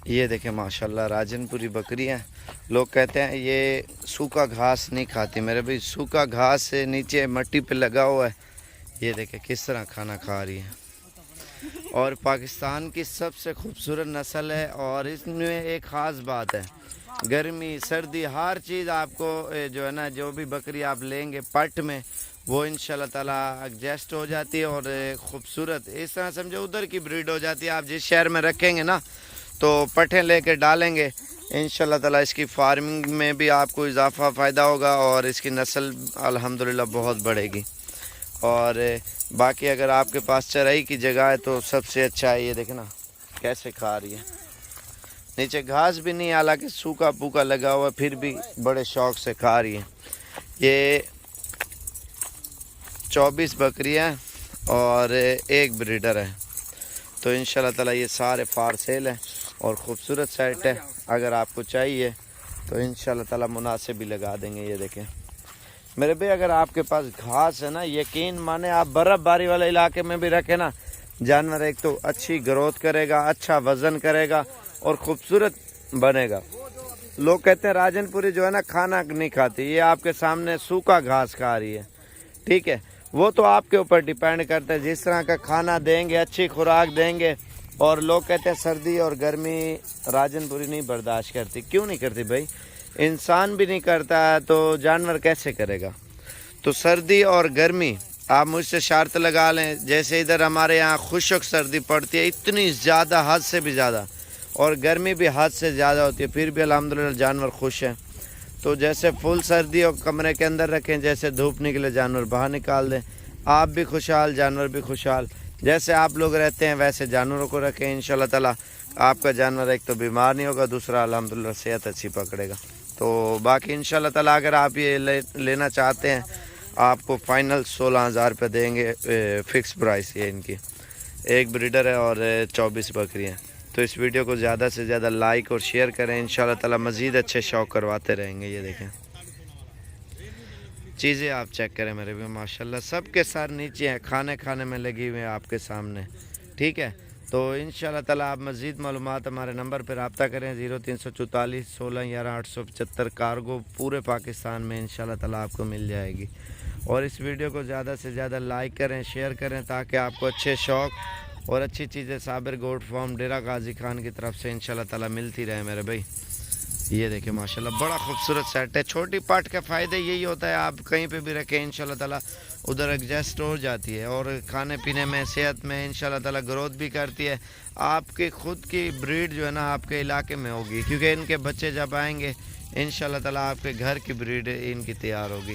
یہ دیکھیں ماشاءاللہ راجنپوری بکری ہیں. لوگ کہتے ہیں یہ سوکھا گھاس نہیں کھاتی. میرے بھائی سوکھا گھاس سے نیچے مٹی پہ لگا ہوا ہے. یہ دیکھیں کس طرح کھانا کھا رہی ہے. اور پاکستان کی سب سے خوبصورت نسل ہے. اور اس میں ایک خاص بات ہے, گرمی سردی ہر چیز آپ کو جو ہے نا, جو بھی بکری آپ لیں گے پٹ میں وہ انشاءاللہ تعالیٰ ایڈجسٹ ہو جاتی ہے اور خوبصورت اس طرح سمجھو ادھر کی بریڈ ہو جاتی ہے. آپ جس شہر میں رکھیں گے نا تو پٹھیں لے کے ڈالیں گے انشاءاللہ تعالیٰ اس کی فارمنگ میں بھی آپ کو اضافہ فائدہ ہوگا اور اس کی نسل الحمدللہ بہت بڑھے گی. اور باقی اگر آپ کے پاس چرائی کی جگہ ہے تو سب سے اچھا ہے. یہ دیکھیں نا کیسے کھا رہی ہے, نیچے گھاس بھی نہیں, حالانکہ سوکھا پوکا لگا ہوا پھر بھی بڑے شوق سے کھا رہی ہے. یہ 24 بکریاں اور ایک بریڈر ہے. تو انشاءاللہ تعالیٰ یہ سارے فار سیل ہیں اور خوبصورت سیٹ ہے. اگر آپ کو چاہیے تو انشاءاللہ تعالیٰ مناسب بھی لگا دیں گے. یہ دیکھیں میرے بھائی, اگر آپ کے پاس گھاس ہے نا, یقین مانے آپ برف باری والے علاقے میں بھی رکھیں نا, جانور ایک تو اچھی گروتھ کرے گا, اچھا وزن کرے گا اور خوبصورت بنے گا. لوگ کہتے ہیں راجنپوری جو ہے نا کھانا نہیں کھاتی. یہ آپ کے سامنے سوکھا گھاس کھا رہی ہے. ٹھیک ہے, وہ تو آپ کے اوپر ڈیپینڈ کرتا ہے. جس طرح کا کھانا دیں گے, اچھی خوراک دیں گے. اور لوگ کہتے ہیں سردی اور گرمی راجنپوری نہیں برداشت کرتی. کیوں نہیں کرتی بھائی؟ انسان بھی نہیں کرتا تو جانور کیسے کرے گا؟ تو سردی اور گرمی آپ مجھ سے شرط لگا لیں. جیسے ادھر ہمارے یہاں خشک سردی پڑتی ہے اتنی زیادہ, حد سے بھی زیادہ, اور گرمی بھی حد سے زیادہ ہوتی ہے, پھر بھی الحمدللہ جانور خوش ہیں. تو جیسے فل سردی اور کمرے کے اندر رکھیں, جیسے دھوپ نکلے جانور باہر نکال دیں. آپ بھی خوشحال, جانور بھی خوشحال. جیسے آپ لوگ رہتے ہیں ویسے جانوروں کو رکھیں. انشاءاللہ تعالیٰ آپ کا جانور ایک تو بیمار نہیں ہوگا, دوسرا الحمدللہ صحت اچھی پکڑے گا. تو باقی انشاءاللہ تعالیٰ اگر آپ یہ لینا چاہتے ہیں, آپ کو فائنل 16,000 روپے دیں گے فکس پرائس. یہ ان کی ایک بریڈر ہے اور 24 بکری ہیں. تو اس ویڈیو کو زیادہ سے زیادہ لائک اور شیئر کریں. انشاءاللہ تعالیٰ مزید اچھے شوق کرواتے رہیں گے. یہ دیکھیں چیزیں آپ چیک کریں میرے بھی, ماشاءاللہ سب کے ساتھ نیچے ہیں, کھانے میں لگی ہوئے ہیں آپ کے سامنے. ٹھیک ہے, تو انشاءاللہ تعالیٰ آپ مزید معلومات ہمارے نمبر پر رابطہ کریں 0344 16 11 875. کارگو پورے پاکستان میں انشاءاللہ تعالیٰ آپ کو مل جائے گی. اور اس ویڈیو کو زیادہ سے زیادہ لائک کریں, شیئر کریں, تاکہ آپ کو اچھے شوق اور اچھی چیزیں صابر گوٹ فارم ڈیرہ غازی خان کی طرف سے انشاءاللہ تعالیٰ ملتی رہے میرے بھائی. یہ دیکھیں ماشاءاللہ بڑا خوبصورت سیٹ ہے. چھوٹی پاٹ کا فائدہ یہی ہوتا ہے, آپ کہیں پہ بھی رکھیں انشاءاللہ تعالیٰ ادھر ایڈجسٹ ہو جاتی ہے اور کھانے پینے میں, صحت میں انشاءاللہ تعالیٰ گروتھ بھی کرتی ہے. آپ کی خود کی بریڈ جو ہے نا آپ کے علاقے میں ہوگی, کیونکہ ان کے بچے جب آئیں گے انشاءاللہ تعالیٰ آپ کے گھر کی بریڈ ان کی تیار ہوگی.